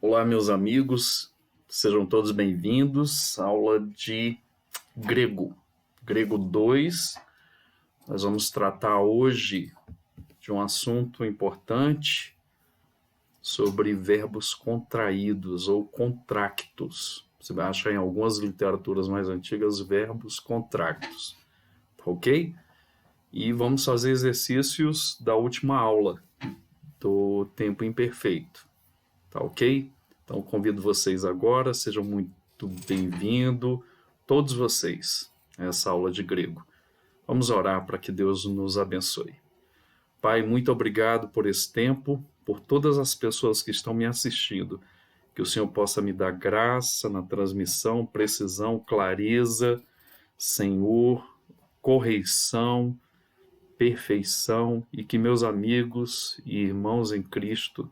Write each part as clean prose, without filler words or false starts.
Olá, meus amigos, sejam todos bem-vindos à aula de grego. Grego 2, nós vamos tratar hoje de um assunto importante sobre verbos contraídos ou contractos. Você vai achar em algumas literaturas mais antigas verbos contractos, ok? E vamos fazer exercícios da última aula do tempo imperfeito, tá ok? Então, convido vocês agora, sejam muito bem-vindos, todos vocês, a essa aula de grego. Vamos orar para que Deus nos abençoe. Pai, muito obrigado por esse tempo, por todas as pessoas que estão me assistindo. Que o Senhor possa me dar graça na transmissão, precisão, clareza, Senhor, correção, perfeição, e que meus amigos e irmãos em Cristo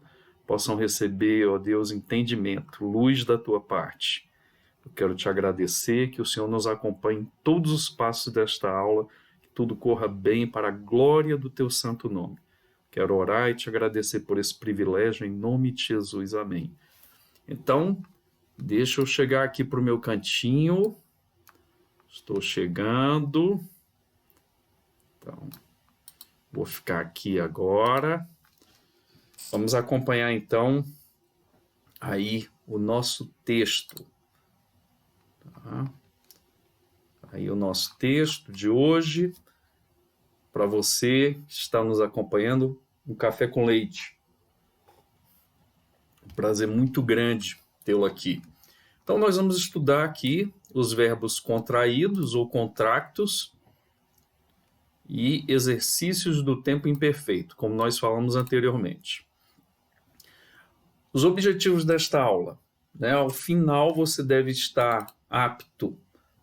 possam receber, ó Deus, entendimento, luz da tua parte. Eu quero te agradecer, que o Senhor nos acompanhe em todos os passos desta aula, que tudo corra bem para a glória do teu santo nome. Quero orar e te agradecer por esse privilégio, em nome de Jesus, amém. Então, deixa eu chegar aqui para o meu cantinho. Estou chegando. Então, vou ficar aqui agora. Vamos acompanhar, então, aí o nosso texto. Tá? Aí o nosso texto de hoje, para você que está nos acompanhando, um café com leite. Um prazer muito grande tê-lo aqui. Então, nós vamos estudar aqui os verbos contraídos ou contractos e exercícios do tempo imperfeito, como nós falamos anteriormente. Os objetivos desta aula, né? Ao final você deve estar apto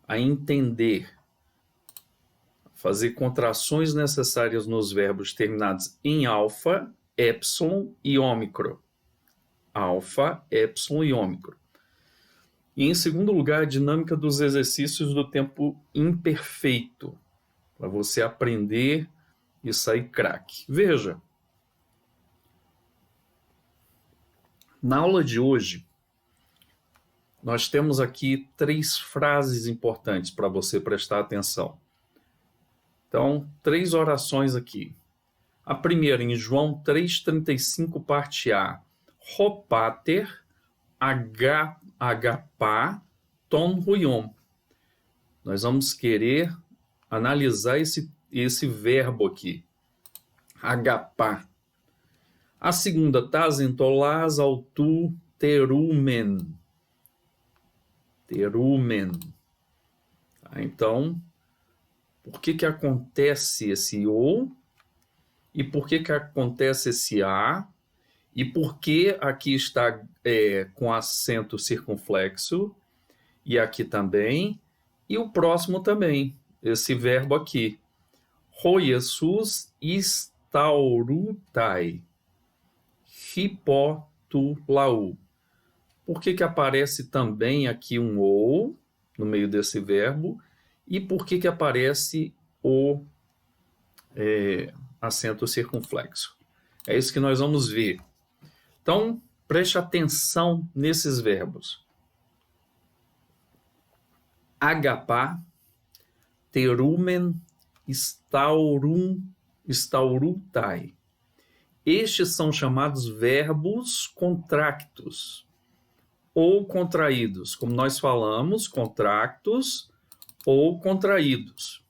a entender, fazer contrações necessárias nos verbos terminados em alfa, épsilon e ômicro. Alfa, épsilon e ômicro. E em segundo lugar, a dinâmica dos exercícios do tempo imperfeito, para você aprender e sair craque. Veja, na aula de hoje, nós temos aqui 3 frases importantes para você prestar atenção. Então, 3 orações aqui. A primeira, em João 3,35, parte A. Hopater agapá ton huion. Nós vamos querer analisar esse verbo aqui. Agapá. A segunda, tazentolás autu terumen. Terumen. Então, por que acontece esse ou? E por que acontece esse a? E por que aqui está com acento circunflexo? E aqui também. E o próximo também, esse verbo aqui. Hoiesus istaurutai. Hipotulau. Por que aparece também aqui um ou no meio desse verbo? E por que aparece o acento circunflexo? É isso que nós vamos ver. Então, preste atenção nesses verbos. Agapá, terumen, staurutai. Estes são chamados verbos contractos ou contraídos. Como nós falamos, contractos ou contraídos.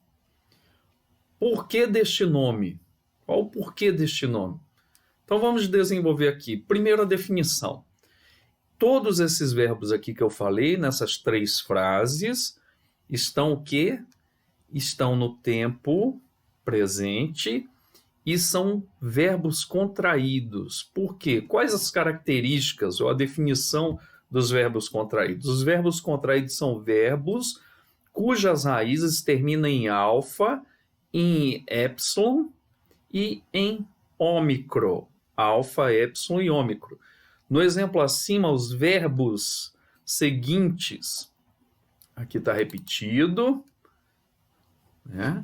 Por que deste nome? Qual o porquê deste nome? Então vamos desenvolver aqui. Primeiro, a definição. Todos esses verbos aqui que eu falei, nessas 3 frases, estão o quê? Estão no tempo presente e são verbos contraídos. Por quê? Quais as características ou a definição dos verbos contraídos? Os verbos contraídos são verbos cujas raízes terminam em alfa, em épsilon e em ômicro. Alfa, épsilon e ômicro. No exemplo acima, os verbos seguintes, aqui está repetido, né?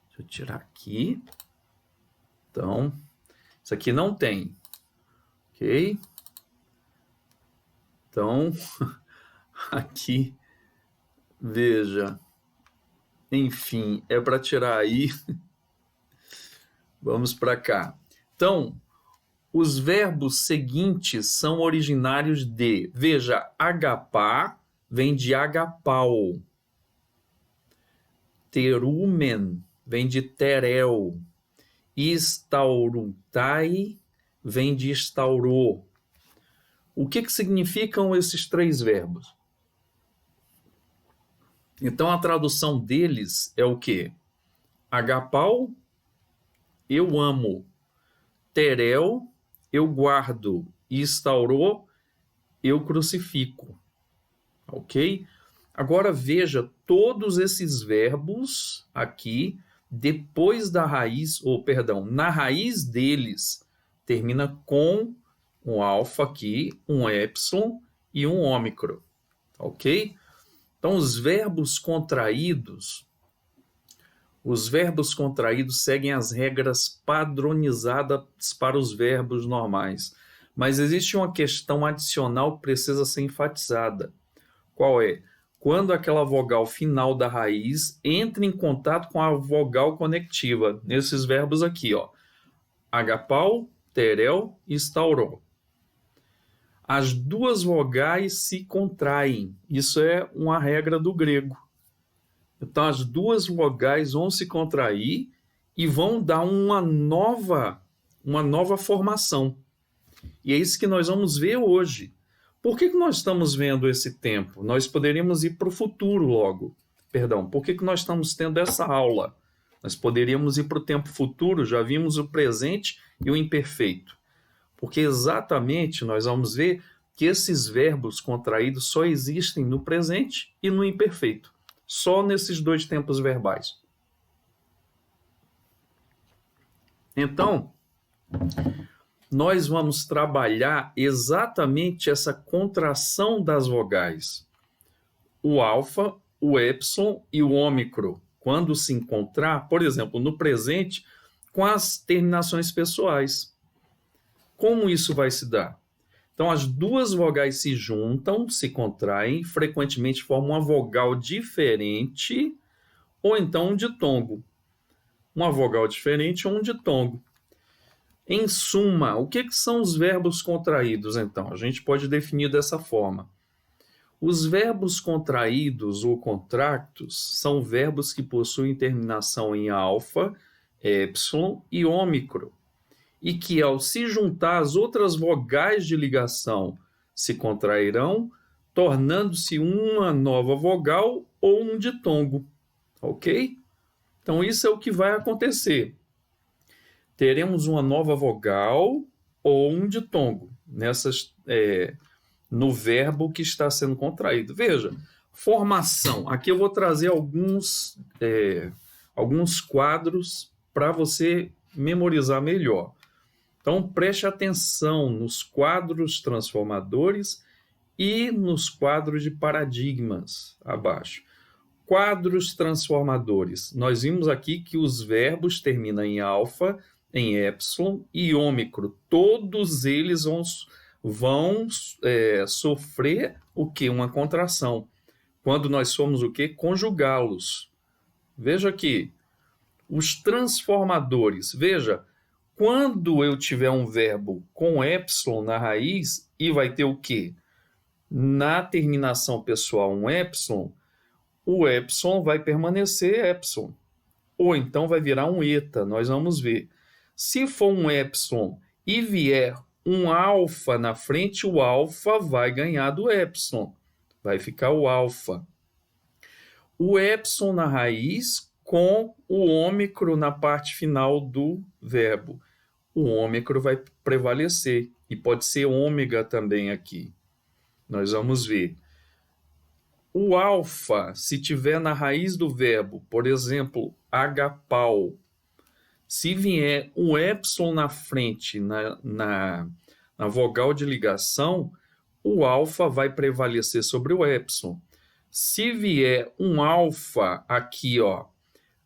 Deixa eu tirar aqui. Então, isso aqui não tem, ok? Então, aqui, veja, enfim, é para tirar aí. Vamos para cá. Então, os verbos seguintes são originários de, veja, agapar vem de agapau, terumen vem de terel, instaurutai vem de instaurou. O que significam esses três verbos? Então, a tradução deles é o quê? Agapau, eu amo. Terel, eu guardo. E instaurou, eu crucifico. Ok? Agora veja todos esses verbos aqui, depois da raiz, ou perdão, na raiz deles, termina com um alfa aqui, um epsilon e um ômicron. Ok? Então, os verbos contraídos seguem as regras padronizadas para os verbos normais. Mas existe uma questão adicional que precisa ser enfatizada. Qual é? Quando aquela vogal final da raiz entra em contato com a vogal conectiva, nesses verbos aqui, ó. Agapau, terel e instaurou. As duas vogais se contraem. Isso é uma regra do grego. Então, as duas vogais vão se contrair e vão dar uma nova formação. E é isso que nós vamos ver hoje. Por que nós estamos vendo esse tempo? Nós poderíamos ir para o futuro logo. Perdão, por que nós estamos tendo essa aula? Nós poderíamos ir para o tempo futuro, já vimos o presente e o imperfeito. Porque exatamente nós vamos ver que esses verbos contraídos só existem no presente e no imperfeito. Só nesses dois tempos verbais. Então, nós vamos trabalhar exatamente essa contração das vogais. O alfa, o epsilon e o ômicron, quando se encontrar, por exemplo, no presente, com as terminações pessoais. Como isso vai se dar? Então, as duas vogais se juntam, se contraem, frequentemente formam uma vogal diferente ou então um ditongo. Uma vogal diferente ou um ditongo. Em suma, o que são os verbos contraídos, então? A gente pode definir dessa forma. Os verbos contraídos ou contractos são verbos que possuem terminação em alfa, epsilon e ômicron, e que, ao se juntar às outras vogais de ligação, se contrairão, tornando-se uma nova vogal ou um ditongo. Ok? Então, isso é o que vai acontecer. Teremos uma nova vogal ou um ditongo no verbo que está sendo contraído. Veja, formação. Aqui eu vou trazer alguns quadros para você memorizar melhor. Então, preste atenção nos quadros transformadores e nos quadros de paradigmas abaixo. Quadros transformadores. Nós vimos aqui que os verbos terminam em alfa, em epsilon e ômicron. Todos eles vão sofrer o quê? Uma contração. Quando nós somos o quê? Conjugá-los. Veja aqui. Os transformadores. Veja, quando eu tiver um verbo com epsilon na raiz, e vai ter o quê? Na terminação pessoal um epsilon, o epsilon vai permanecer epsilon. Ou então vai virar um eta, nós vamos ver. Se for um epsilon e vier um alfa na frente, o alfa vai ganhar do epsilon. Vai ficar o alfa. O epsilon na raiz com o ômicron na parte final do verbo. O ômicron vai prevalecer. E pode ser ômega também aqui. Nós vamos ver. O alfa, se tiver na raiz do verbo, por exemplo, agapau, se vier um epsilon na frente, na vogal de ligação, o alfa vai prevalecer sobre o epsilon. Se vier um alfa aqui, ó,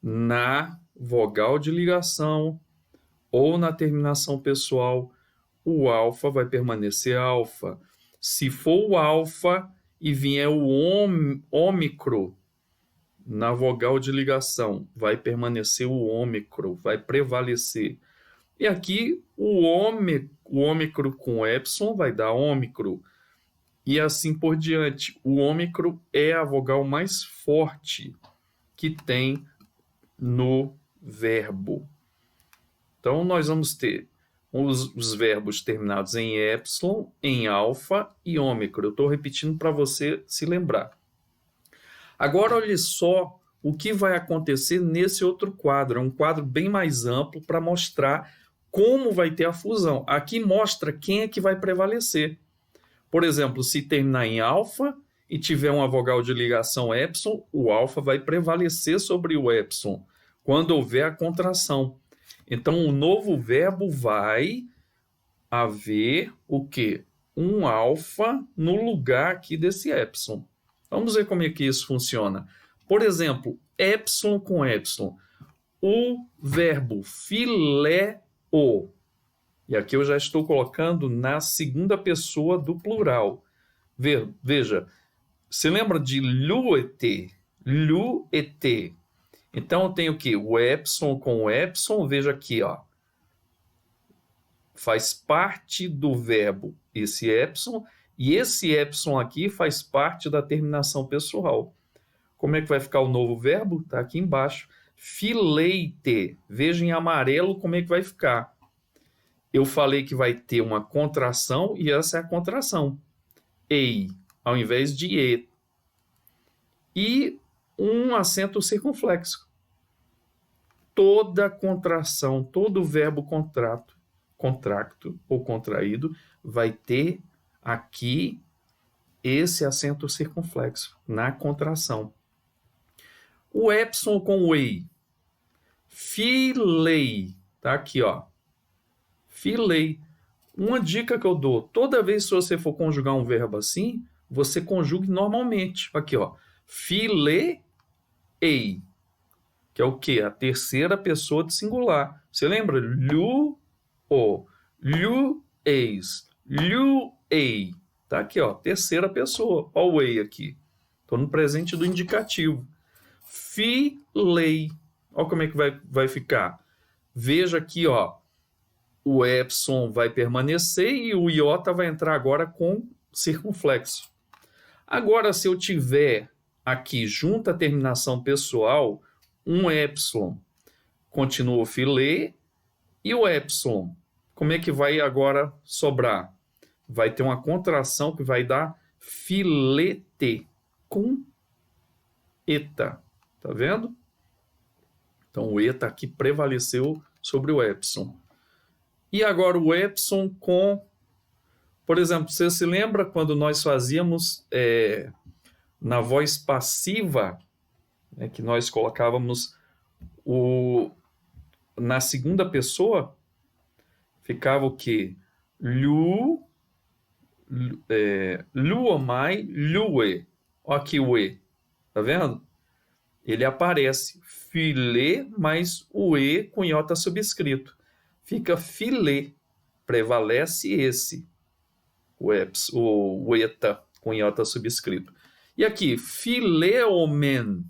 na vogal de ligação ou na terminação pessoal, o alfa vai permanecer alfa. Se for o alfa e vier o ômicro na vogal de ligação, vai permanecer o ômicro, vai prevalecer. E aqui o ômicro com epsilon vai dar ômicro. E assim por diante. O ômicro é a vogal mais forte que tem no verbo. Então, nós vamos ter os verbos terminados em epsilon, em alfa e ômicro. Eu estou repetindo para você se lembrar. Agora, olhe só o que vai acontecer nesse outro quadro. É um quadro bem mais amplo para mostrar como vai ter a fusão. Aqui mostra quem é que vai prevalecer. Por exemplo, se terminar em alfa e tiver uma vogal de ligação epsilon, o alfa vai prevalecer sobre o epsilon quando houver a contração. Então, o novo verbo vai haver o quê? Um alfa no lugar aqui desse epsilon. Vamos ver como é que isso funciona. Por exemplo, epsilon com epsilon. O verbo filéo. E aqui eu já estou colocando na segunda pessoa do plural. Veja, você lembra de luete? Luete. Então, eu tenho aqui o epsilon com o epsilon, veja aqui, ó. Faz parte do verbo esse epsilon, e esse epsilon aqui faz parte da terminação pessoal. Como é que vai ficar o novo verbo? Está aqui embaixo. Fileite. Veja em amarelo como é que vai ficar. Eu falei que vai ter uma contração, e essa é a contração. Ei, ao invés de e. E um acento circunflexo. Toda contração, todo verbo contracto ou contraído, vai ter aqui esse acento circunflexo na contração. O epsilon com o ei. Filei. Tá aqui, ó. Filei. Uma dica que eu dou, toda vez que você for conjugar um verbo assim, você conjugue normalmente. Aqui, ó. Filei, que é o quê? A terceira pessoa de singular. Você lembra? Lu, eis, ei. Tá aqui, ó, terceira pessoa. Ó o ei aqui. Estou no presente do indicativo. Filei. Ó como é que vai ficar. Veja aqui, ó. O epsilon vai permanecer e o iota vai entrar agora com circunflexo. Agora, se eu tiver aqui junto à terminação pessoal, um epsilon continua o filé e o epsilon, como é que vai agora sobrar? Vai ter uma contração que vai dar filete com eta. Tá vendo? Então, o eta aqui prevaleceu sobre o epsilon. E agora o epsilon com... Por exemplo, você se lembra quando nós fazíamos na voz passiva, né, que nós colocávamos na segunda pessoa, ficava o quê? Luomai, lue. Olha aqui o e. Tá vendo? Ele aparece. Filé mais o e com iota subscrito. Fica filé. Prevalece esse. O eta com iota subscrito. E aqui, fileomen.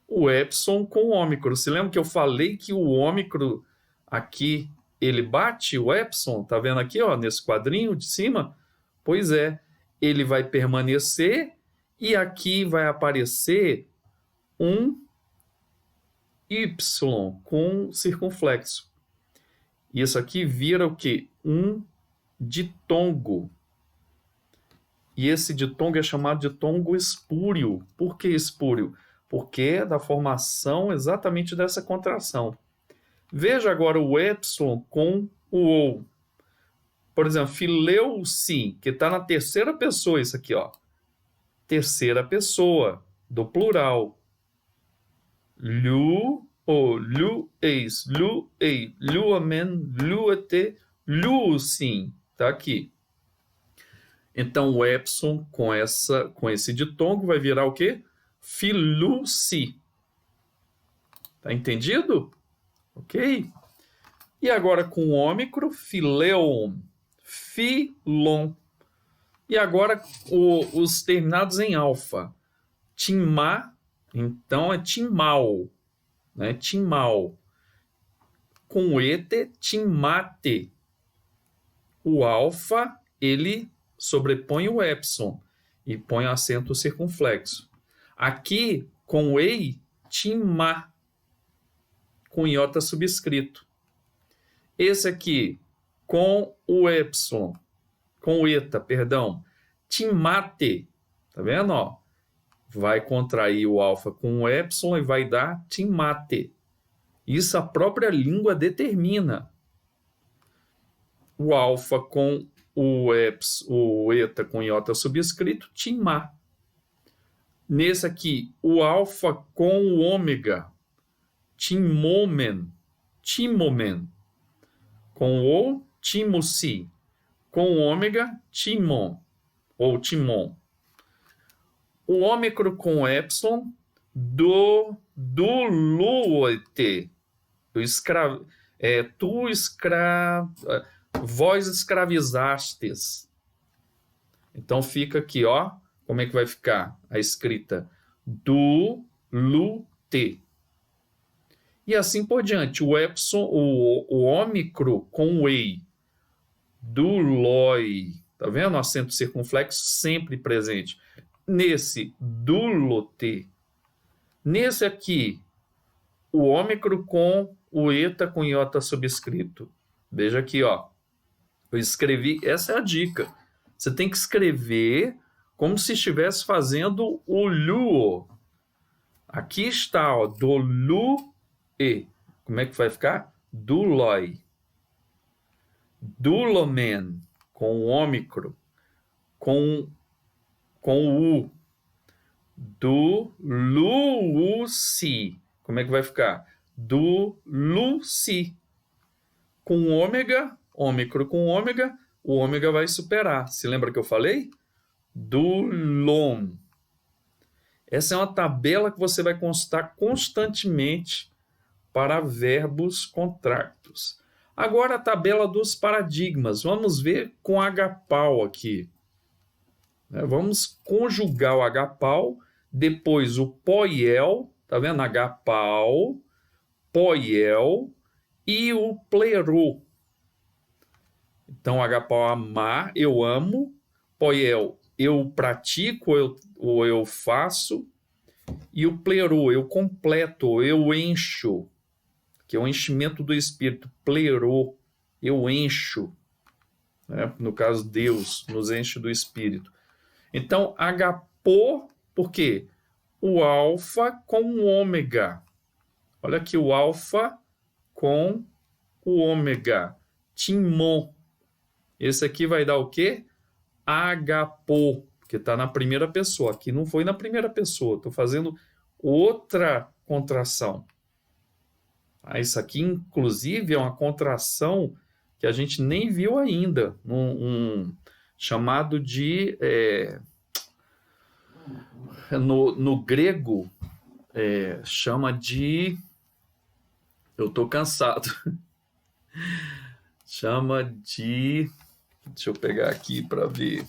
O epsilon com o ômicro. Você lembra que eu falei que o ômicro aqui, ele bate o epsilon? Tá vendo aqui, ó, nesse quadrinho de cima? Pois é, ele vai permanecer e aqui vai aparecer um y com circunflexo. Isso aqui vira o quê? Um ditongo. E esse ditongo é chamado de ditongo espúrio. Por que espúrio? Porque é da formação exatamente dessa contração. Veja agora o epsilon com o ou. Por exemplo, fileu-se, que está na terceira pessoa, isso aqui, ó. Terceira pessoa, do plural. Lu, eis, ei, luamen, luete, lusim. Está aqui. Então, o epsilon com esse ditongo vai virar o quê? Filuci. Tá entendido? Ok? E agora com o ômicro, fileon, filon. E agora os terminados em alfa. Timá, então é timal, né? Timal. Com ete, timate. O alfa, ele sobrepõe o epsilon e põe acento circunflexo. Aqui, com ei, timá, com iota subscrito. Esse aqui, com o epsilon, com o eta, perdão, timate, tá vendo, ó? Vai contrair o alfa com o epsilon e vai dar timate. Isso a própria língua determina. O alfa com o eta com iota subscrito, timá. Nesse aqui, o alfa com o ômega, timomen, timomen. Com o, timusi. Com o ômega, timon, ou timon. O ômicro com epsilon, do luote. Vós escravizastes. Então fica aqui, ó. Como é que vai ficar a escrita? Do, lu, te. E assim por diante. O epsilon, o ômicro com o ei. Do, loi. Tá vendo? O acento circunflexo sempre presente. Nesse, do, lote. Nesse aqui, o ômicro com o eta com iota subscrito. Veja aqui, ó. Eu escrevi, essa é a dica. Você tem que escrever como se estivesse fazendo o luo. Aqui está, ó, do lu e. Como é que vai ficar? Duloi. Dulomen, com o ômicro, com o u. Do luci. Como é que vai ficar? Do luci. Com ômega, ômicro com ômega, o ômega vai superar. Se lembra que eu falei? Do lom. Essa é uma tabela que você vai consultar constantemente para verbos contractos. Agora a tabela dos paradigmas. Vamos ver com agapau aqui. Vamos conjugar o agapau, depois o poiel, tá vendo? Agapau, poiel e o plerô. Então, agapau, amar, eu amo. Poiel, eu pratico ou eu faço. E o plerô, eu completo, eu encho. Que é o enchimento do espírito. Plerô, eu encho. Né? No caso, Deus nos enche do espírito. Então, agapô, por quê? O alfa com o ômega. Olha aqui, o alfa com o ômega. Timon. Esse aqui vai dar o quê? Agapô, que está na primeira pessoa. Aqui não foi na primeira pessoa, estou fazendo outra contração. Isso aqui, inclusive, é uma contração que a gente nem viu ainda, chamado de... no grego, chama de... Eu estou cansado. Chama de... Deixa eu pegar aqui para ver.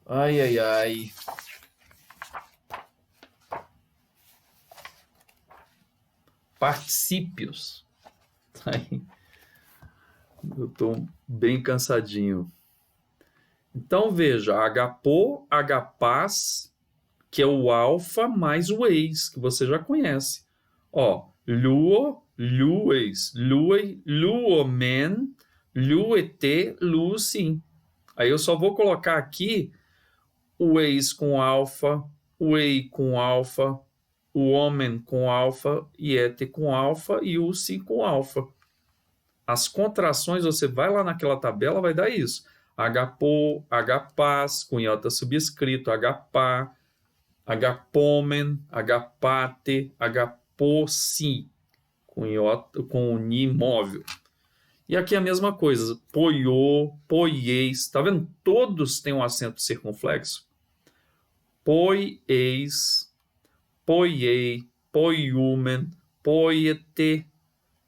Ai, ai, ai. Particípios. Eu estou bem cansadinho. Então, veja, agapô, agapaz, que é o alfa, mais o eis, que você já conhece. Ó, luo, lueis, luei, luomen, luete, luci. Aí eu só vou colocar aqui o eis com alfa, o ei com alfa, o homem com alfa, iete com alfa e o si com alfa. As contrações, você vai lá naquela tabela, vai dar isso. Agapô, agapaz, com iota subscrito, agapá, agapomen, agapate, agapossi, com o ni móvel. E aqui a mesma coisa, poiô, poieis, tá vendo? Todos têm um acento circunflexo. Poieis, poiei, poiumen, poiete,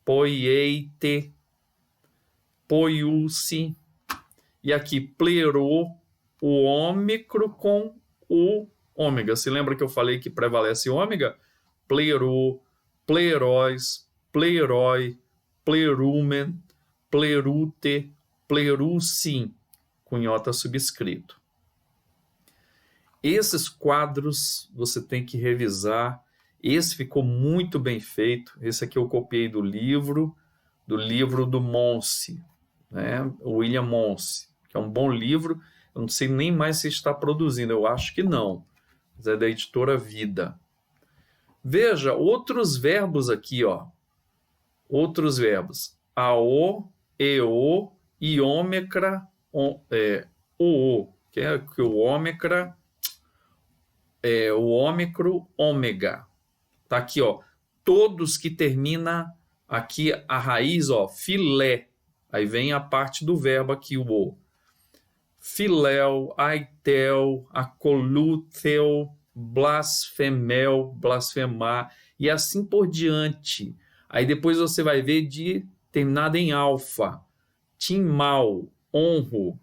poieite. poiusi. E aqui, plerô, o ômicro com o ômega. Se lembra que eu falei que prevalece ômega? Plerô, pleróis, plerói, plerumen, plerute, plerussim, com iota subscrito. Esses quadros você tem que revisar. Esse ficou muito bem feito. Esse aqui eu copiei do livro do Monse, né? William Monse, que é um bom livro. Eu não sei nem mais se está produzindo, eu acho que não, mas é da editora Vida. Veja, outros verbos aqui, ó. Outros verbos. Ao, eo, iômecra, o, que é que o ômecra, o ômicro, ômega. Tá aqui, ó. Todos que termina aqui a raiz, ó, filé. Aí vem a parte do verbo aqui, o. Filéu, aitel, acolúteu, blasfemel, blasfemar, e assim por diante. Aí depois você vai ver de terminado em alfa, timal, honro,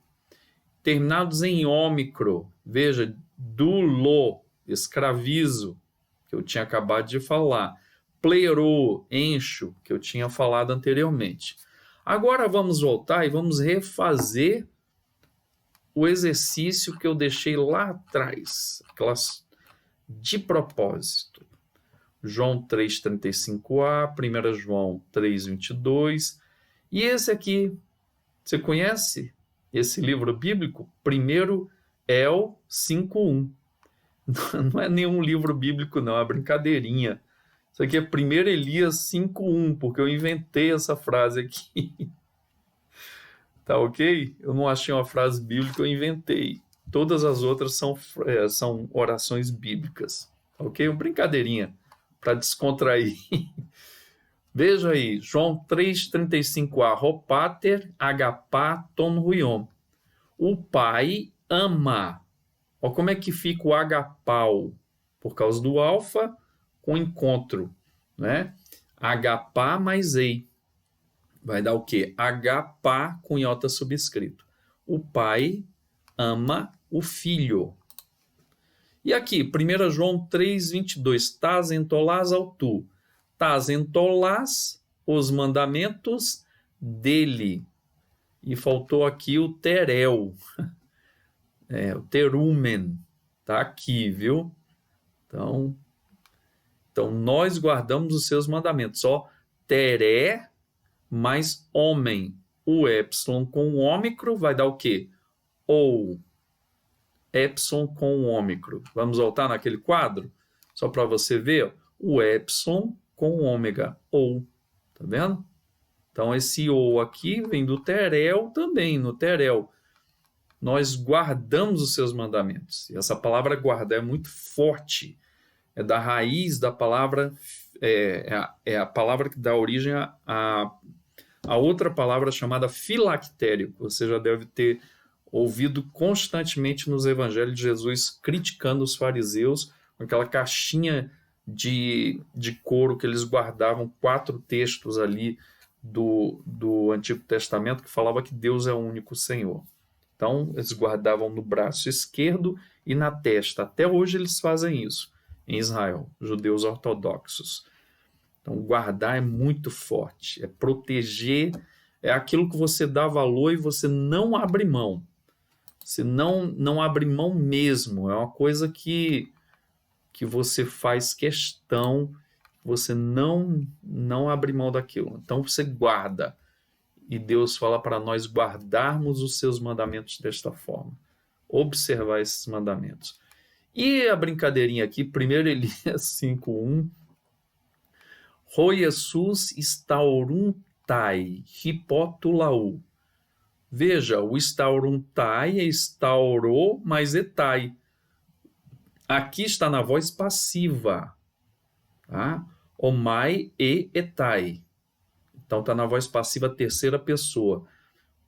terminados em ômicro, veja, dulo, escravizo, que eu tinha acabado de falar, plerô, encho, que eu tinha falado anteriormente. Agora vamos voltar e vamos refazer o exercício que eu deixei lá atrás, de propósito. João 3,35a, 1 João 3,22. E esse aqui, você conhece esse livro bíblico? 1 El 5,1. Não é nenhum livro bíblico, não, é uma brincadeirinha. Isso aqui é 1 Elias 5,1, porque eu inventei essa frase aqui. Tá ok? Eu não achei uma frase bíblica, eu inventei. Todas as outras são orações bíblicas. Tá ok? Uma brincadeirinha para descontrair. Veja aí, João 3,35a. Ropater agapá ton ruion. O pai ama. Olha como é que fica o agapau. Por causa do alfa com encontro, né? Agapá mais ei. Vai dar o quê? Agapá com iota subscrito. O pai ama o filho. E aqui, 1 João 3,22. Tas entolás ao tu. Tas entolás os mandamentos dele. E faltou aqui o terel. O terumen. Tá aqui, viu? Então nós guardamos os seus mandamentos. Ó, teré mais homem. O epsilon com o ômicro vai dar o quê? Ou. Epsilon com o ômicro. Vamos voltar naquele quadro? Só para você ver. O epsilon com o ômega. Ou. Tá vendo? Então, esse ou aqui vem do terel também. No terel, nós guardamos os seus mandamentos. E essa palavra guardar é muito forte. É da raiz da palavra... É a palavra que dá origem a outra palavra chamada filactério, que você já deve ter ouvido constantemente nos evangelhos de Jesus criticando os fariseus com aquela caixinha de couro que eles guardavam, 4 textos ali do Antigo Testamento que falava que Deus é o único Senhor. Então, eles guardavam no braço esquerdo e na testa. Até hoje eles fazem isso em Israel, judeus ortodoxos. Então, guardar é muito forte, é proteger, é aquilo que você dá valor e você não abre mão. Você não abre mão mesmo, é uma coisa que você faz questão, você não abre mão daquilo. Então, você guarda. E Deus fala para nós guardarmos os seus mandamentos desta forma. Observar esses mandamentos. E a brincadeirinha aqui, 1 Elias 5,1. Ro Jesus stauruntai, hipotulaú. Veja, o stauruntai é staurou mais etai. Aqui está na voz passiva. Tá? Omai e etai. Então está na voz passiva terceira pessoa.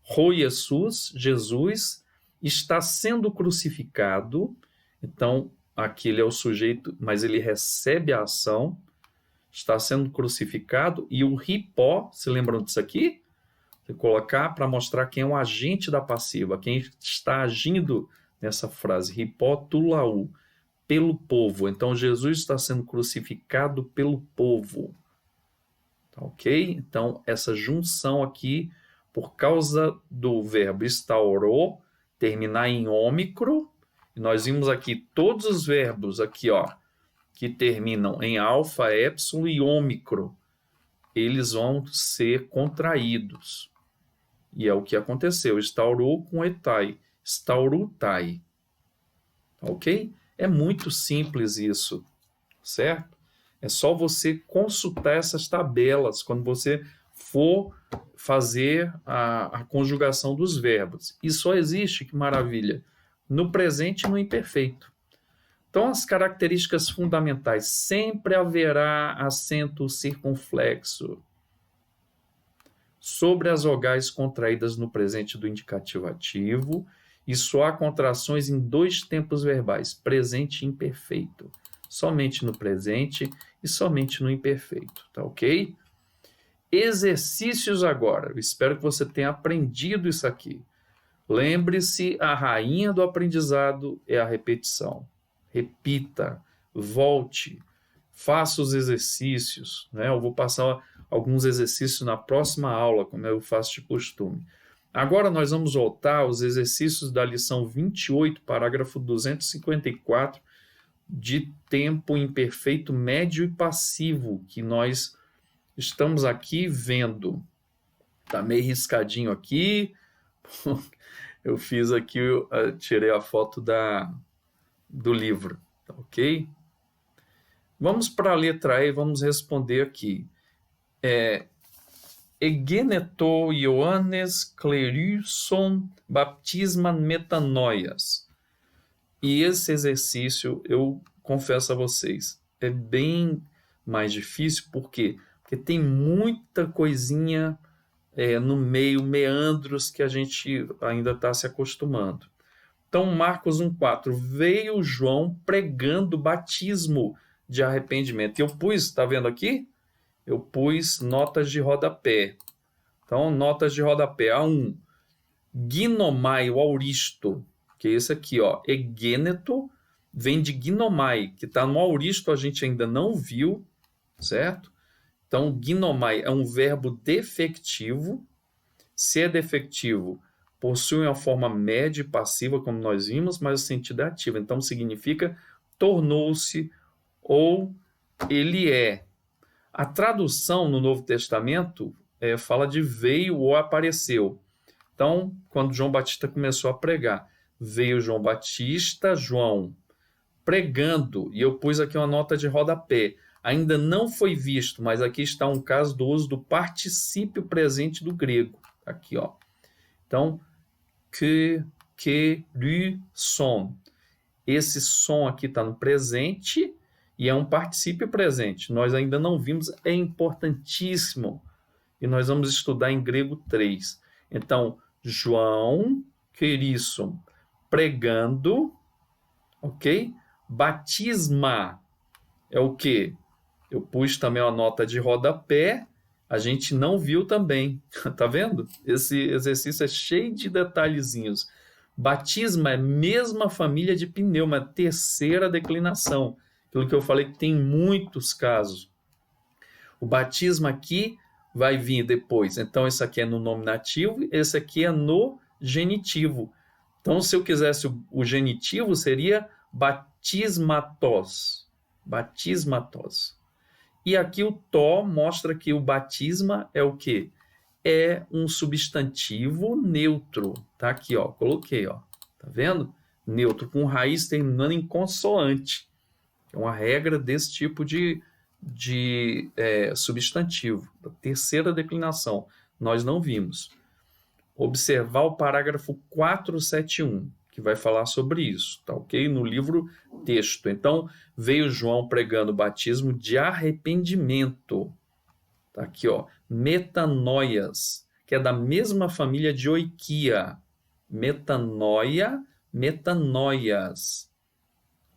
Ro Jesus, Jesus, está sendo crucificado. Então, aqui ele é o sujeito, mas ele recebe a ação. Está sendo crucificado. E o hipó, se lembram disso aqui? Você colocar para mostrar quem é o agente da passiva, quem está agindo nessa frase, hipótulaú, pelo povo. Então, Jesus está sendo crucificado pelo povo. Tá, ok? Então, essa junção aqui, por causa do verbo instaurou, terminar em ômicro, e nós vimos aqui todos os verbos aqui, ó, que terminam em alfa, épsilon e ômicro, eles vão ser contraídos. E é o que aconteceu. Instaurou com etai. Instaurutai. Ok? É muito simples isso, certo? É só você consultar essas tabelas quando você for fazer a conjugação dos verbos. E só existe, que maravilha, no presente e no imperfeito. Então, as características fundamentais. Sempre haverá acento circunflexo sobre as vogais contraídas no presente do indicativo ativo, e só há contrações em 2 tempos verbais, presente e imperfeito. Somente no presente e somente no imperfeito, tá ok? Exercícios agora. Eu espero que você tenha aprendido isso aqui. Lembre-se, a rainha do aprendizado é a repetição. Repita, volte, faça os exercícios, né? Eu vou passar alguns exercícios na próxima aula, como eu faço de costume. Agora nós vamos voltar aos exercícios da lição 28, parágrafo 254, de tempo imperfeito médio e passivo, que nós estamos aqui vendo. Está meio riscadinho aqui. Eu fiz aqui, eu tirei a foto do livro, tá ok? Vamos para a letra E e vamos responder aqui. Egeneto Ioannes Clerisson baptisman metanoias. E esse exercício, eu confesso a vocês, é bem mais difícil, por quê? Porque tem muita coisinha no meio, meandros que a gente ainda está se acostumando. Então, Marcos 1,4, veio João pregando batismo de arrependimento. E eu pus, está vendo aqui? Eu pus notas de rodapé. Então, notas de rodapé. A1, ginomai, o auristo, que é esse aqui, ó, egêneto, vem de ginomai, que está no auristo, a gente ainda não viu, certo? Então, ginomai é um verbo defectivo. Se é defectivo, possui uma forma média e passiva, como nós vimos, mas o sentido é ativo. Então, significa tornou-se ou ele é. A tradução no Novo Testamento fala de veio ou apareceu. Então, quando João Batista começou a pregar, veio João Batista, João, pregando, e eu pus aqui uma nota de rodapé. Ainda não foi visto, mas aqui está um caso do uso do particípio presente do grego. Aqui, ó. Então, que, du, som. Esse som aqui está no presente e é um particípio presente. Nós ainda não vimos, é importantíssimo. E nós vamos estudar em grego 3. Então, João Kerisson, pregando, ok? Batisma é o quê? Eu pus também uma nota de rodapé, a gente não viu também, tá vendo? Esse exercício é cheio de detalhezinhos. Batisma é mesma família de pneuma, terceira declinação. Aquilo que eu falei que tem muitos casos. O batisma aqui vai vir depois. Então, esse aqui é no nominativo, esse aqui é no genitivo. Então, se eu quisesse o genitivo, seria batismatos. Batismatos. E aqui o to mostra que o batisma é o quê? É um substantivo neutro. Tá aqui, ó. Coloquei, ó. Tá vendo? Neutro, com raiz terminando em consoante. É uma regra desse tipo de substantivo. Da terceira declinação. Nós não vimos. Observar o parágrafo 471, que vai falar sobre isso, tá ok? No livro texto. Então, veio João pregando o batismo de arrependimento. Tá aqui, ó. Metanoias, que é da mesma família de oikia. Metanoia, metanoias.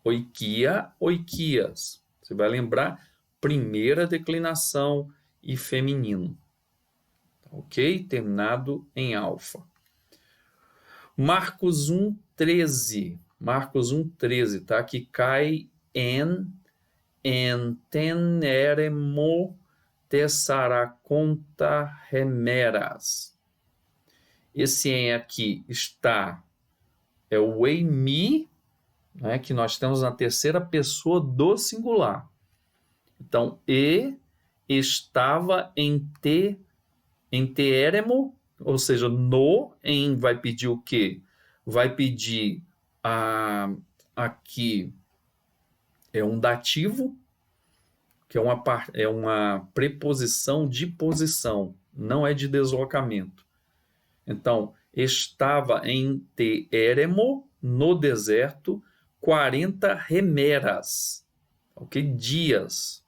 Oikia, oikias. Você vai lembrar, primeira declinação e feminino. ok? Terminado em alfa. Marcos 1:13. Marcos 1:13, tá? Que cai en teneremo tessaraconta remeras. Esse em aqui é o eimi, né, que nós temos na terceira pessoa do singular. Então, estava em teremo, ou seja, em vai pedir o quê? Vai pedir aqui é um dativo, que é uma preposição de posição, não é de deslocamento. Então, estava em teremo, no deserto, 40 remeras, ok? Dias.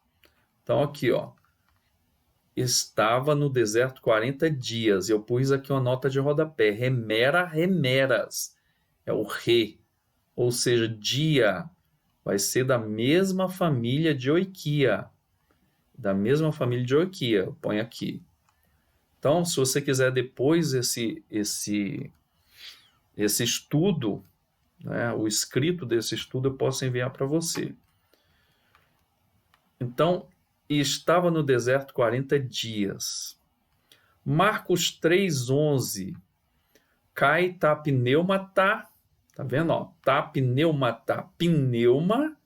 Então, aqui, ó, estava no deserto 40 dias. Eu pus aqui uma nota de rodapé, remeras, é o re, ou seja, dia, vai ser da mesma família de oikia, põe aqui. Então, se você quiser depois esse estudo, né, o escrito desse estudo, eu posso enviar para você. Então, estava no deserto 40 dias. Marcos 3:11. Kai ta pneumata. Tá vendo? Ó? Ta pneumata. Pneuma.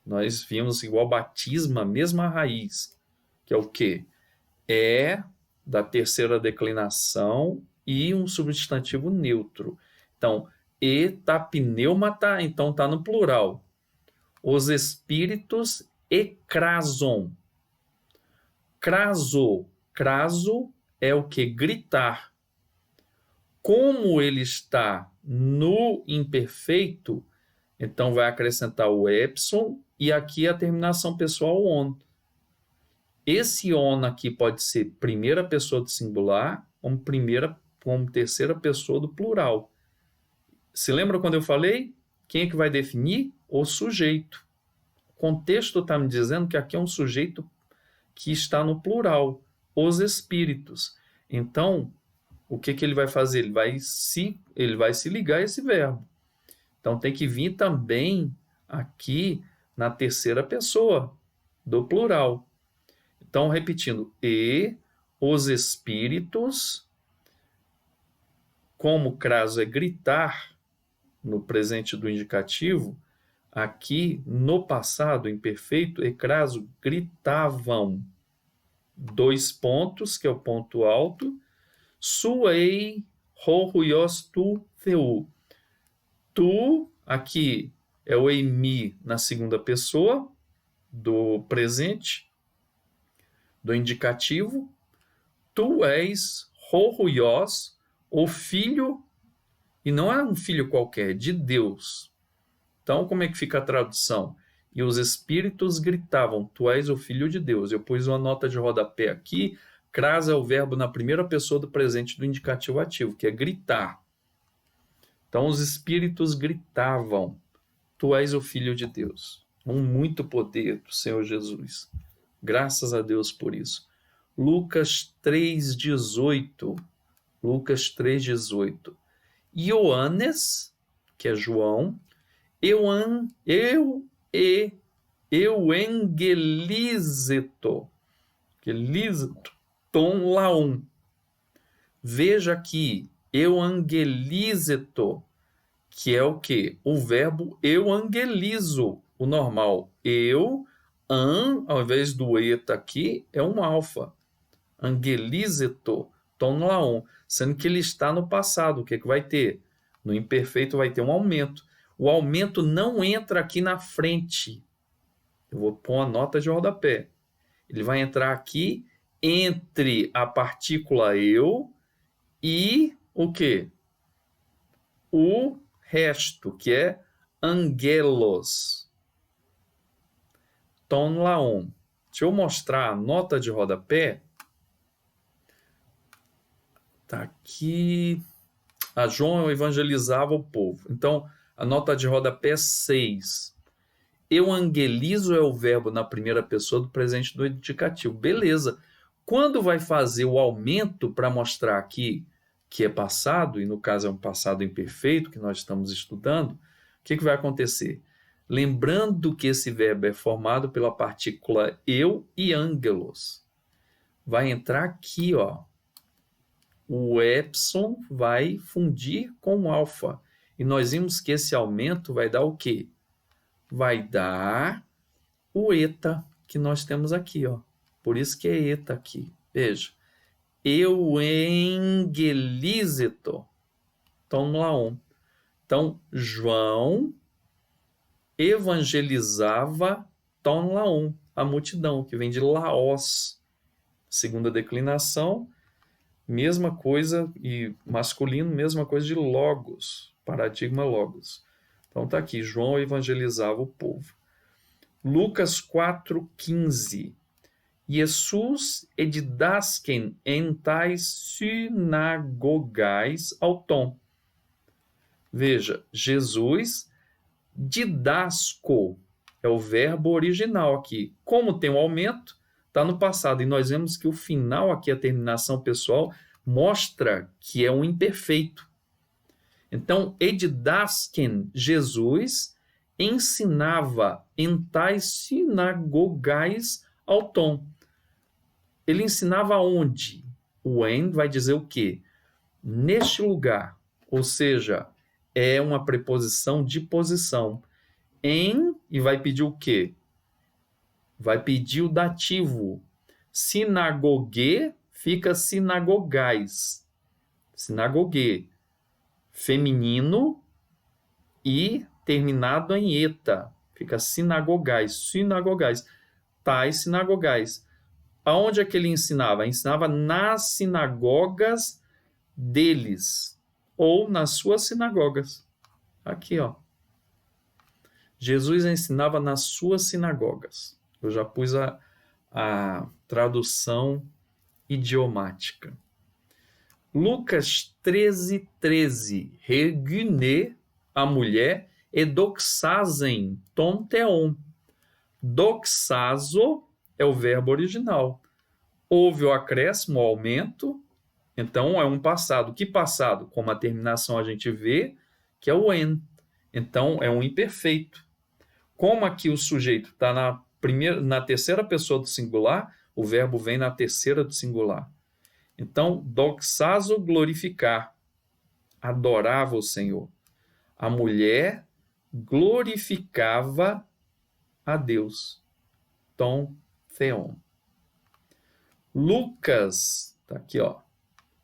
Nós vimos igual batisma, mesma raiz. Que é o quê? É da terceira declinação e um substantivo neutro. Então, etapneumata, então está no plural. Os espíritos ecrason. Craso é o que? Gritar. Como ele está no imperfeito, então vai acrescentar o epson e aqui a terminação pessoal on. Esse on aqui pode ser primeira pessoa do singular como terceira pessoa do plural. Se lembra quando eu falei? Quem é que vai definir? O sujeito. O contexto está me dizendo que aqui é um sujeito que está no plural, os espíritos. Então, o que ele vai fazer? Ele vai se ligar a esse verbo. Então, tem que vir também aqui na terceira pessoa do plural. Então, repetindo, e os espíritos, como o craso é gritar no presente do indicativo, aqui no passado imperfeito, e craso gritavam. 2 pontos, que é o ponto alto, suei rohuios tu theu. Tu, aqui é o eimi na segunda pessoa do presente, do indicativo. Tu és rohuios, o filho, e não é um filho qualquer, de Deus. Então, como é que fica a tradução? E os espíritos gritavam, tu és o filho de Deus. Eu pus uma nota de rodapé aqui, crasa é o verbo na primeira pessoa do presente do indicativo ativo, que é gritar. Então, os espíritos gritavam, tu és o filho de Deus. Muito poder do Senhor Jesus. Graças a Deus por isso. Lucas 3:18. Lucas 3:18. Ioannes, que é João, euangelizeto, ton laon. Veja aqui, euangelizeto, que é o quê? O verbo euangelizo, o normal. Ao invés do eta aqui, é um alfa. Angelizeto, ton laon, sendo que ele está no passado. O que vai ter? No imperfeito vai ter um aumento. O aumento não entra aqui na frente. Eu vou pôr uma nota de rodapé. Ele vai entrar aqui entre a partícula eu e o quê? O resto, que é angelos. Ton laon. Deixa eu mostrar a nota de rodapé. Tá aqui. A João evangelizava o povo. Então, a nota de rodapé é 6. Euangelizo é o verbo na primeira pessoa do presente do indicativo. Beleza. Quando vai fazer o aumento para mostrar aqui que é passado, e no caso é um passado imperfeito que nós estamos estudando, o que vai acontecer? Lembrando que esse verbo é formado pela partícula eu e angelos. Vai entrar aqui, ó. O epsilon vai fundir com o alfa. E nós vimos que esse aumento vai dar o quê? Vai dar o eta que nós temos aqui, ó. Por isso que é eta aqui. Veja. Euangelizito. Então, lá um. Então, João evangelizava ton laum, a multidão, que vem de laos. Segunda declinação, mesma coisa, e masculino, mesma coisa de logos, paradigma logos. Então tá aqui, João evangelizava o povo. Lucas 4,15. Jesus edidasken en tais sinagogais auton. Veja, Jesus didasco é o verbo original aqui. Como tem um aumento, está no passado. E nós vemos que o final aqui, a terminação pessoal, mostra que é um imperfeito. Então, edidasken, Jesus ensinava em tais sinagogais auton. Ele ensinava onde? O en vai dizer o quê? Neste lugar. Ou seja, é uma preposição de posição. Em, e vai pedir o quê? Vai pedir o dativo. Sinagogue fica sinagogais. Sinagogue. Feminino e terminado em eta. Fica sinagogais. Sinagogais. Tais sinagogais. Aonde é que ele ensinava? Ensinava nas sinagogas deles. Ou nas suas sinagogas. Aqui, ó. Jesus ensinava nas suas sinagogas. Eu já pus a tradução idiomática. Lucas 13:13. Regune, a mulher, e doxasen, ton theon. Doxazo é o verbo original. Houve o acréscimo, o aumento, então é um passado. Que passado? Como a terminação a gente vê, que é o en. Então é um imperfeito. Como aqui o sujeito está na terceira pessoa do singular, o verbo vem na terceira do singular. Então, doxazo, glorificar. Adorava o Senhor. A mulher glorificava a Deus. Ton theon. Lucas, tá aqui, ó.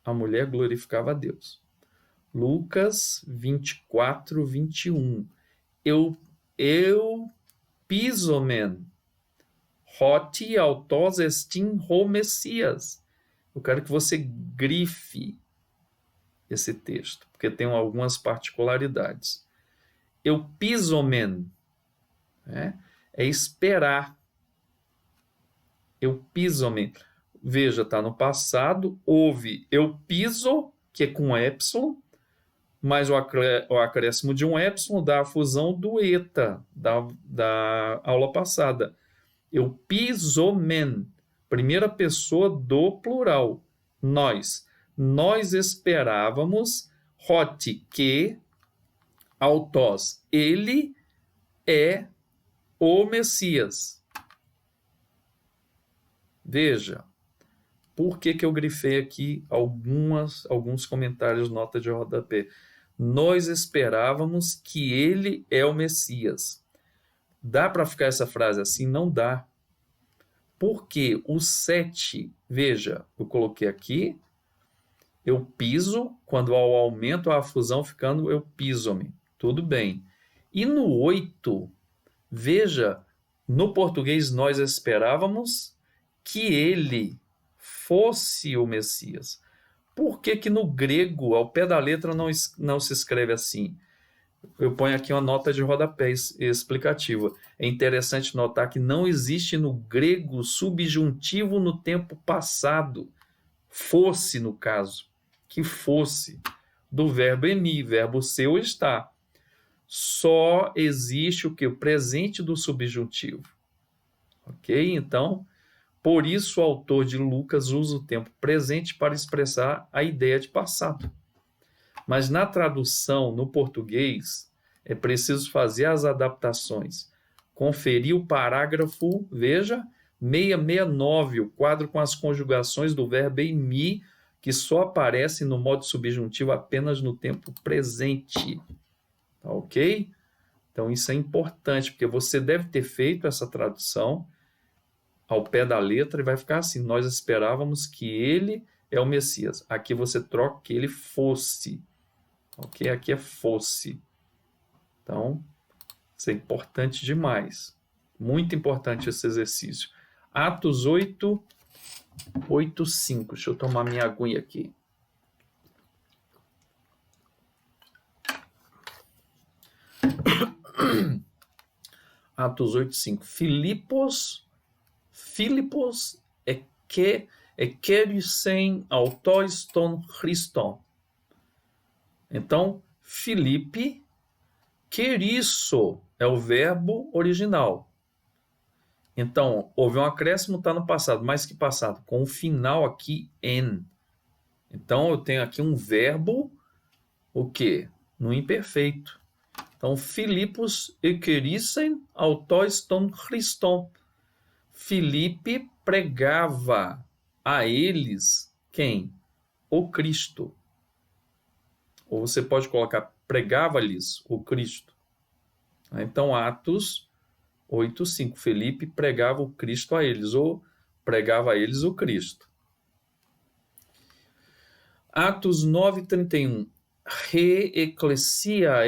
A mulher glorificava a Deus. Lucas 24:21. Eu pisomen, hoti autos estin ho Messias. Eu quero que você grife esse texto, porque tem algumas particularidades. Eu pisomen, é esperar. Eu pisomen. Veja, está no passado, houve eu piso, que é com epsilon, mas o acréscimo de um epsilon dá a fusão do eta, da aula passada. Eu pisomen, primeira pessoa do plural, nós. Nós esperávamos, hoti, que, autos, ele é o Messias. Veja, por que eu grifei aqui alguns comentários, nota de rodapé? Nós esperávamos que ele é o Messias. Dá para ficar essa frase assim? Não dá. Porque o 7, veja, eu coloquei aqui, eu piso, quando há o aumento, há a fusão ficando eu piso-me. Tudo bem. E no 8, veja, no português nós esperávamos que ele fosse o Messias. Por que no grego, ao pé da letra, não se escreve assim? Eu ponho aqui uma nota de rodapé explicativa. É interessante notar que não existe no grego subjuntivo no tempo passado. Fosse, no caso. Que fosse. Do verbo emi, verbo ser ou estar. Só existe o que? O presente do subjuntivo. Ok? Então, Por isso, o autor de Lucas usa o tempo presente para expressar a ideia de passado. Mas na tradução no português, é preciso fazer as adaptações. Conferir o parágrafo, veja, 669, o quadro com as conjugações do verbo em mi, que só aparece no modo subjuntivo apenas no tempo presente. Tá ok? Então isso é importante, porque você deve ter feito essa tradução ao pé da letra e vai ficar assim: nós esperávamos que ele é o Messias. Aqui você troca que ele fosse. Ok? Aqui é fosse. Então, isso é importante demais. Muito importante esse exercício. Atos 8, 8, 5. Deixa eu tomar minha aguinha aqui. Atos 8, 5. Filipos ekerysen autos ton Christon. Então, Filipe, querisso é o verbo original. Então, houve um acréscimo, está no passado. Mais que passado? Com o final aqui, en. Então, eu tenho aqui um verbo, o quê? No imperfeito. Então, Filipos ekerysen autos ton Christon. Filipe pregava a eles quem? O Cristo. Ou você pode colocar pregava-lhes o Cristo. Então, Atos 8:5. Filipe pregava o Cristo a eles, ou pregava a eles o Cristo. Atos 9:31. Re ecclesia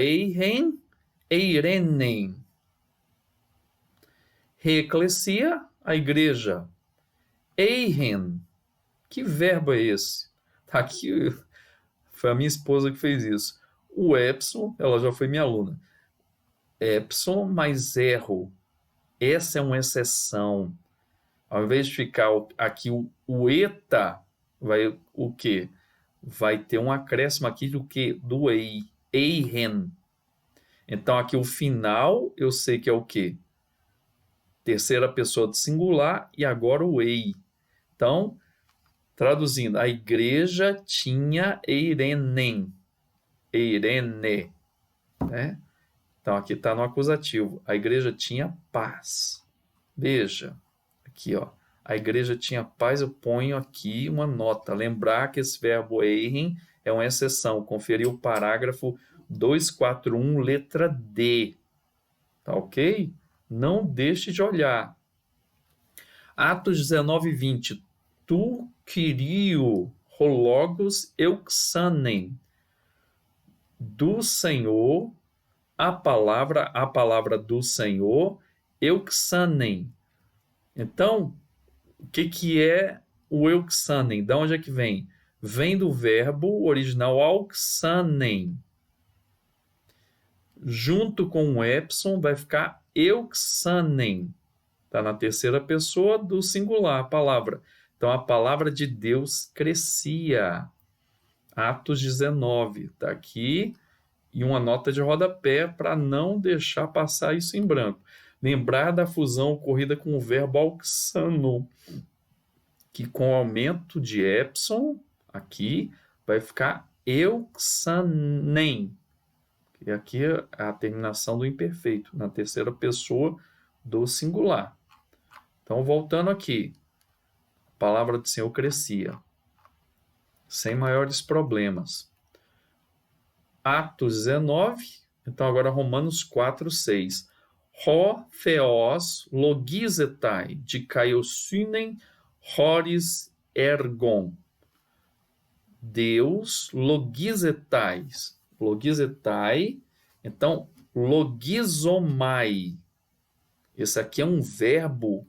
eirenem. Re ecclesia, a igreja. Eiren. Que verbo é esse? Tá aqui, foi a minha esposa que fez isso. O epsilon, ela já foi minha aluna. Epsilon mais erro. Essa é uma exceção. Ao invés de ficar aqui o eta, vai o quê? Vai ter um acréscimo aqui do que? Do ei. Eiren. Então, aqui o final, eu sei que é o quê? Terceira pessoa do singular e agora o ei. Então, traduzindo, a igreja tinha eirenen. Eirene. Né? Então, aqui está no acusativo. A igreja tinha paz. Veja, aqui, ó. A igreja tinha paz, eu ponho aqui uma nota. Lembrar que esse verbo eiren é uma exceção. Conferir o parágrafo 241, letra D. Tá ok? Não deixe de olhar. Atos 19:20. Tu Kyrio hologos euxanem. Do Senhor, a palavra do Senhor, euxanem. Então, o que é o euxanem? De onde é que vem? Vem do verbo original auxanem. Junto com o epsilon vai ficar euxanem. Está na terceira pessoa do singular, a palavra. Então, a palavra de Deus crescia. Atos 19. Está aqui. E uma nota de rodapé para não deixar passar isso em branco. Lembrar da fusão ocorrida com o verbo auxano, que com o aumento de epsilon, aqui, vai ficar euxanem. E aqui é a terminação do imperfeito, na terceira pessoa do singular. Então, voltando aqui, a palavra do Senhor crescia, sem maiores problemas. Atos 19, então agora Romanos 4:6. Ho theos logizetai, de kaiosynen horis ergon. Deus logizetai. Logizetai, então logizomai. Esse aqui é um verbo,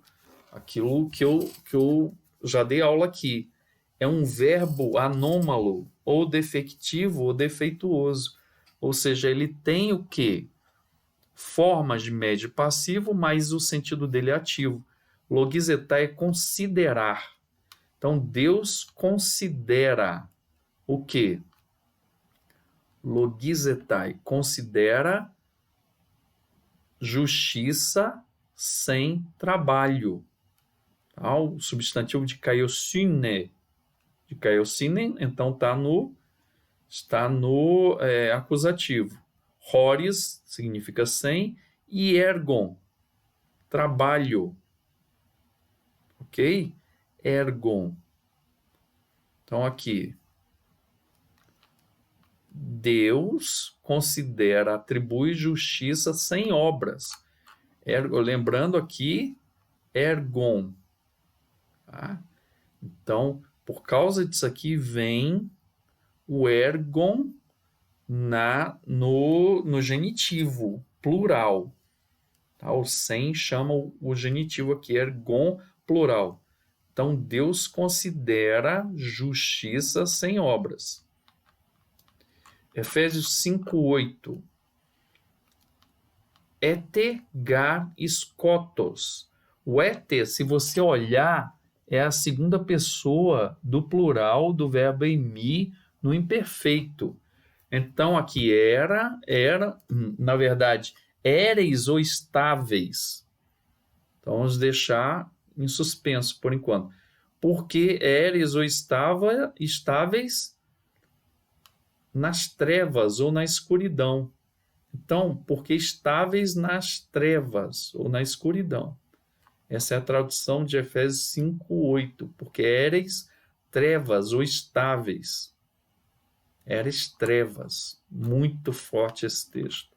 aquilo que eu já dei aula aqui. É um verbo anômalo, ou defectivo, ou defeituoso. Ou seja, ele tem o quê? Formas de médio passivo, mas o sentido dele é ativo. Logizetai é considerar. Então, Deus considera o quê? Logizetai considera justiça sem trabalho. Tá? O substantivo de kaiosune. De kaiosune, então está no acusativo. Horis significa sem e ergon, trabalho. Ok? Ergon. Então, aqui, Deus considera, atribui justiça sem obras. Lembrando aqui, ergon. Tá? Então, por causa disso aqui, vem o ergon no genitivo, plural. Tá? O sem chama o genitivo aqui, ergon, plural. Então, Deus considera justiça sem obras. Efésios 5:8. Ete gar skotos. O ete, se você olhar, é a segunda pessoa do plural do verbo eimi no imperfeito. Então, aqui era, na verdade, éreis ou estáveis. Então, vamos deixar em suspenso por enquanto. Porque éreis ou estáveis nas trevas ou na escuridão. Então, porque estáveis nas trevas ou na escuridão. Essa é a tradução de Efésios 5:8. Porque éreis, trevas ou estáveis. Éreis, trevas. Muito forte esse texto.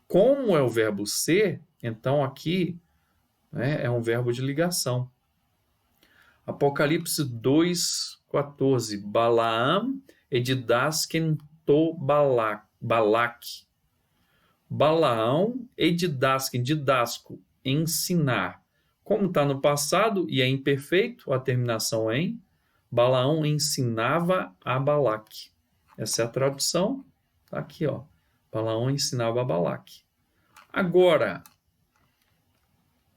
Como é o verbo ser, então aqui é um verbo de ligação. Apocalipse 2:14. Balaam edidasken to Balak. Balaão edidasken, didasco, ensinar. Como está no passado e é imperfeito, a terminação em, Balaão ensinava a Balaque. Essa é a tradução. Está aqui, ó. Balaão ensinava a Balaque. Agora,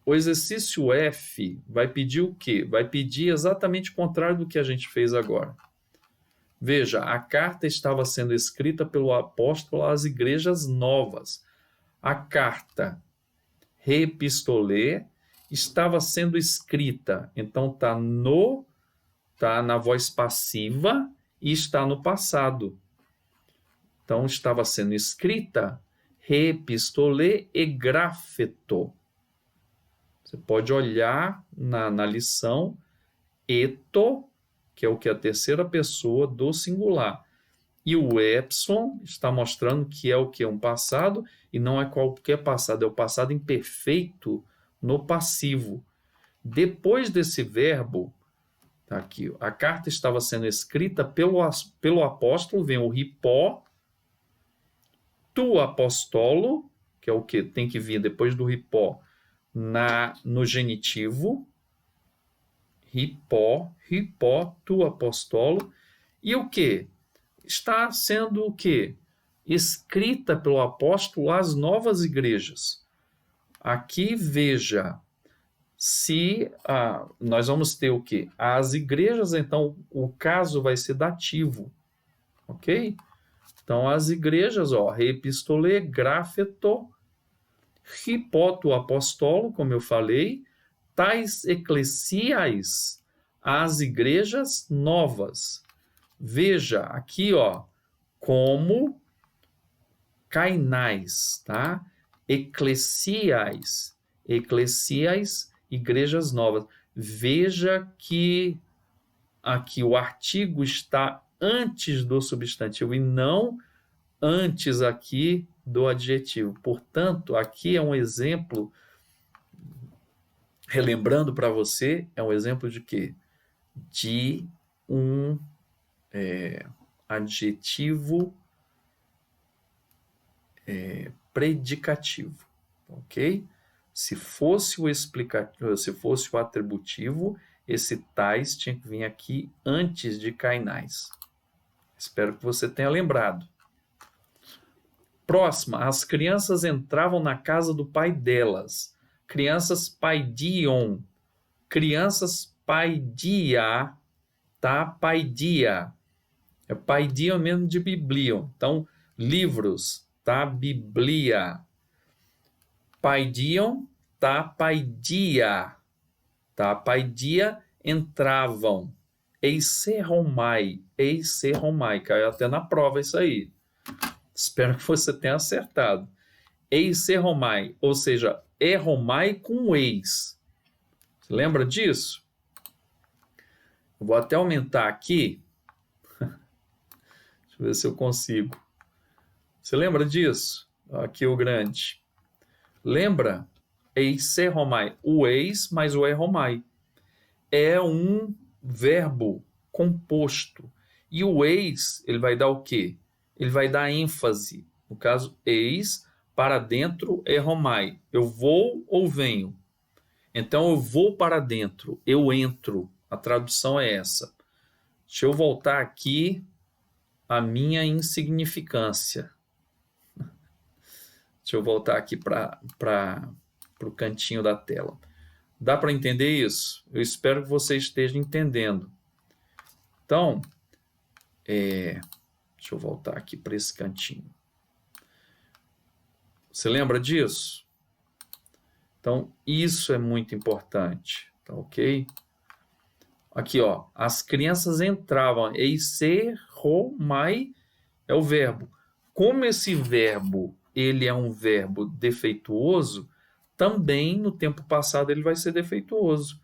o exercício F vai pedir o quê? Vai pedir exatamente o contrário do que a gente fez agora. Veja, a carta estava sendo escrita pelo apóstolo às igrejas novas. A carta Repistolê estava sendo escrita, então está na voz passiva e está no passado. Então, estava sendo escrita Repistolê e grafeto. Você pode olhar na lição eto, que é o que é a terceira pessoa do singular. E o epsilon está mostrando que é o que? Um passado, e não é qualquer passado, é o passado imperfeito no passivo. Depois desse verbo, tá aqui, a carta estava sendo escrita pelo apóstolo, vem o ripó, tu apostolo, que é o que tem que vir depois do ripó, no genitivo, ripó, tu apostolo, e o que? Está sendo o quê? Escrita pelo apóstolo às novas igrejas. Aqui veja, se nós vamos ter o quê? As igrejas, então o caso vai ser dativo, ok? Então as igrejas, ó, repistolê, grafeto, ripoto apostolo, como eu falei, tais eclesiais, as igrejas novas. Veja aqui, ó, como kainais, tá? Eclesiais, igrejas novas. Veja que aqui o artigo está antes do substantivo e não antes aqui do adjetivo. Portanto, aqui é um exemplo, relembrando para você, é um exemplo de quê? De um adjetivo predicativo, ok? Se fosse o explicativo, se fosse o atributivo, esse tais tinha que vir aqui antes de kainais. Espero que você tenha lembrado. Próxima, as crianças entravam na casa do pai delas. Crianças paidion. Crianças paidia, tá? Paidia. É paidion mesmo de biblion. Então, livros, tá? Biblia. Paidion, tá? Paidia. Tá? Paidia entravam. Eiseromai. Caiu até na prova isso aí. Espero que você tenha acertado. Eiseromai, ou seja, eromai com eis. Você lembra disso? Eu vou até aumentar aqui. Deixa eu ver se eu consigo. Você lembra disso? Aqui o grande. Lembra? Eiseromai. O eis mais o eromai. É um verbo composto. E o eis, ele vai dar o quê? Ele vai dar ênfase. No caso, eis, para dentro, eromai. Eu vou ou venho? Então, eu vou para dentro, eu entro. A tradução é essa. Deixa eu voltar aqui a minha insignificância. Deixa eu voltar aqui para o cantinho da tela. Dá para entender isso? Eu espero que você esteja entendendo. Então, deixa eu voltar aqui para esse cantinho. Você lembra disso? Então, isso é muito importante, tá ok? Aqui, ó, as crianças entravam. Eiseromai é o verbo. Como esse verbo, ele é um verbo defeituoso, também no tempo passado ele vai ser defeituoso.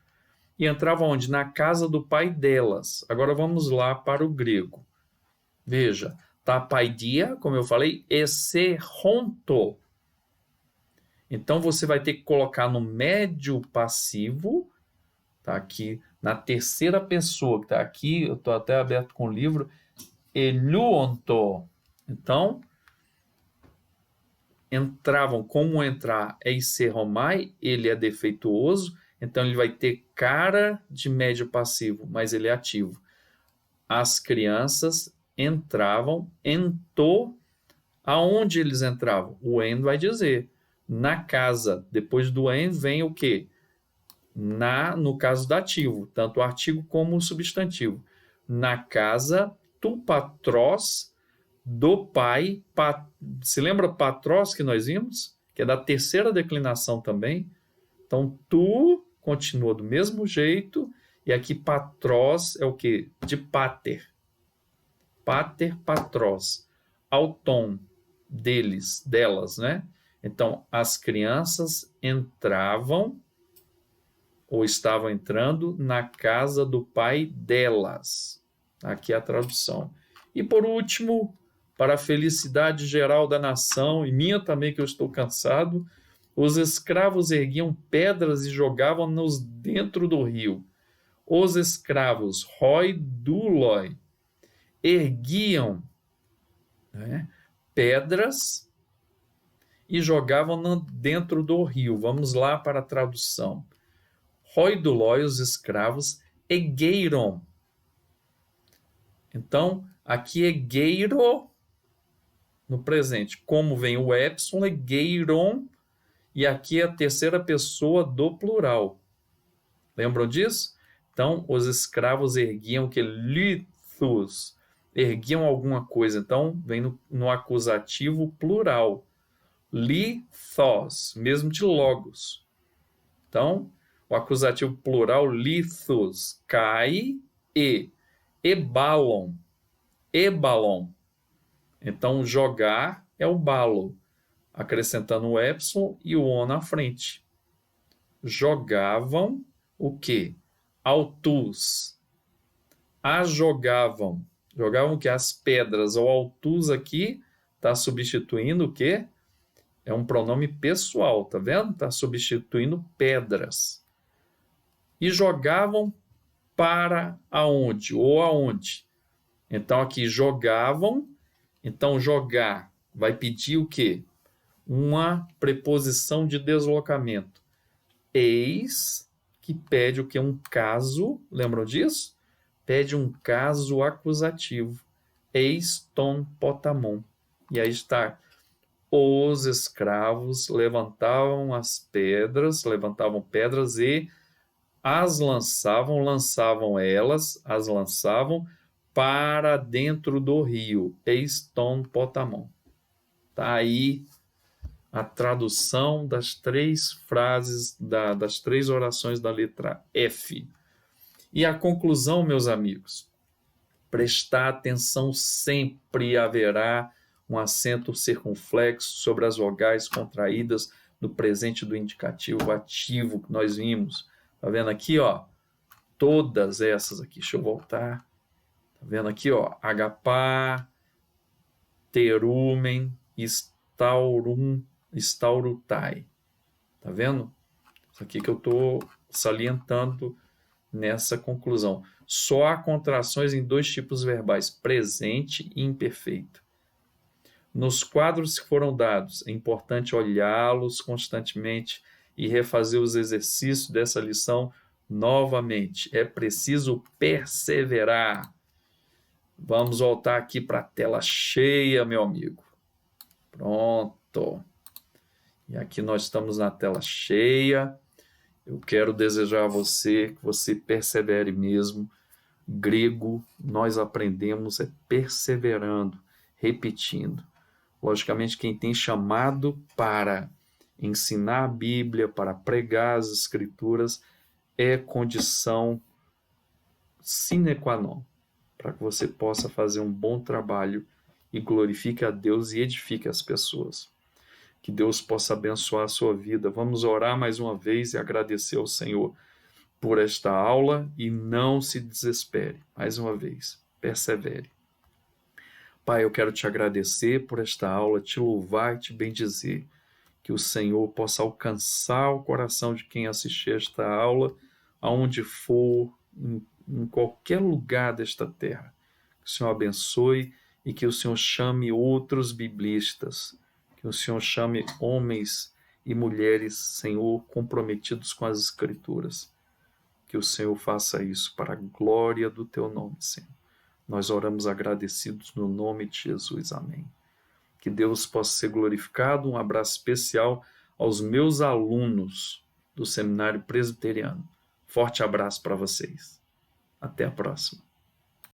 E entrava onde? Na casa do pai delas. Agora vamos lá para o grego. Veja, tá paidia, como eu falei, eserronto. Então você vai ter que colocar no médio passivo, tá aqui na terceira pessoa, que tá aqui, eu estou até aberto com o livro, eluonto. Então, entravam, como entrar é eiseromai, ele é defeituoso, então ele vai ter cara de médio passivo, mas ele é ativo. As crianças entravam, ento, aonde eles entravam? O en vai dizer, na casa. Depois do en vem o quê? No caso dativo, tanto o artigo como o substantivo. Na casa, tu patrós do pai. Se lembra patrós que nós vimos? Que é da terceira declinação também. Então, tu continua do mesmo jeito. E aqui patrós é o quê? De pater. Pater, patrós. Ao tom deles, delas, né? Então, as crianças entravam ou estavam entrando na casa do pai delas. Aqui é a tradução. E por último, para a felicidade geral da nação, e minha também, que eu estou cansado, os escravos erguiam pedras e jogavam-nos dentro do rio. Os escravos, roi duloi, erguiam, né, pedras e jogavam dentro do rio. Vamos lá para a tradução. Roi duloi, os escravos, egueiram. Então, aqui egueiro no presente. Como vem o epsilon, egueiron, e aqui é a terceira pessoa do plural. Lembram disso? Então, os escravos erguiam que lithos, erguiam alguma coisa. Então, vem no acusativo plural. Lithos, mesmo de logos. Então, o acusativo plural, lithos, cai e ebalon. Ebalon. Então, jogar é o balo, acrescentando o epsilon e o on na frente. Jogavam o quê? Altus. Jogavam. Jogavam o quê? As pedras. O altus aqui está substituindo o quê? É um pronome pessoal, tá vendo? Está substituindo pedras. E jogavam para aonde? Ou aonde? Então, aqui jogavam. Então, jogar vai pedir o quê? Uma preposição de deslocamento. Eis, que pede o quê? Um caso. Lembram disso? Pede um caso acusativo. Eis ton potamon. E aí está. Os escravos levantavam pedras e as lançavam elas, as lançavam para dentro do rio. Eis ton potamon. Tá aí a tradução das 3 frases, das 3 orações da letra F. E a conclusão, meus amigos, prestar atenção sempre haverá um acento circunflexo sobre as vogais contraídas no presente do indicativo ativo que nós vimos. Tá vendo aqui, ó? Todas essas aqui. Deixa eu voltar. Tá vendo aqui, ó? Agapá, terumen, staurutai. Tá vendo? Isso aqui que eu estou salientando nessa conclusão. Só há contrações em 2 tipos verbais, presente e imperfeito. Nos quadros que foram dados, é importante olhá-los constantemente e refazer os exercícios dessa lição novamente. É preciso perseverar. Vamos voltar aqui para a tela cheia, meu amigo. Pronto. E aqui nós estamos na tela cheia. Eu quero desejar a você que você persevere mesmo. Grego, nós aprendemos perseverando, repetindo. Logicamente, quem tem chamado para ensinar a Bíblia, para pregar as Escrituras, é condição sine qua non, para que você possa fazer um bom trabalho e glorifique a Deus e edifique as pessoas. Que Deus possa abençoar a sua vida. Vamos orar mais uma vez e agradecer ao Senhor por esta aula e não se desespere. Mais uma vez, persevere. Pai, eu quero te agradecer por esta aula, te louvar e te bendizer. Que o Senhor possa alcançar o coração de quem assistir esta aula, aonde for, em qualquer lugar desta terra. Que o Senhor abençoe e que o Senhor chame outros biblistas. Que o Senhor chame homens e mulheres, Senhor, comprometidos com as Escrituras. Que o Senhor faça isso para a glória do teu nome, Senhor. Nós oramos agradecidos no nome de Jesus. Amém. Que Deus possa ser glorificado. Um abraço especial aos meus alunos do Seminário Presbiteriano. Forte abraço para vocês. Até a próxima.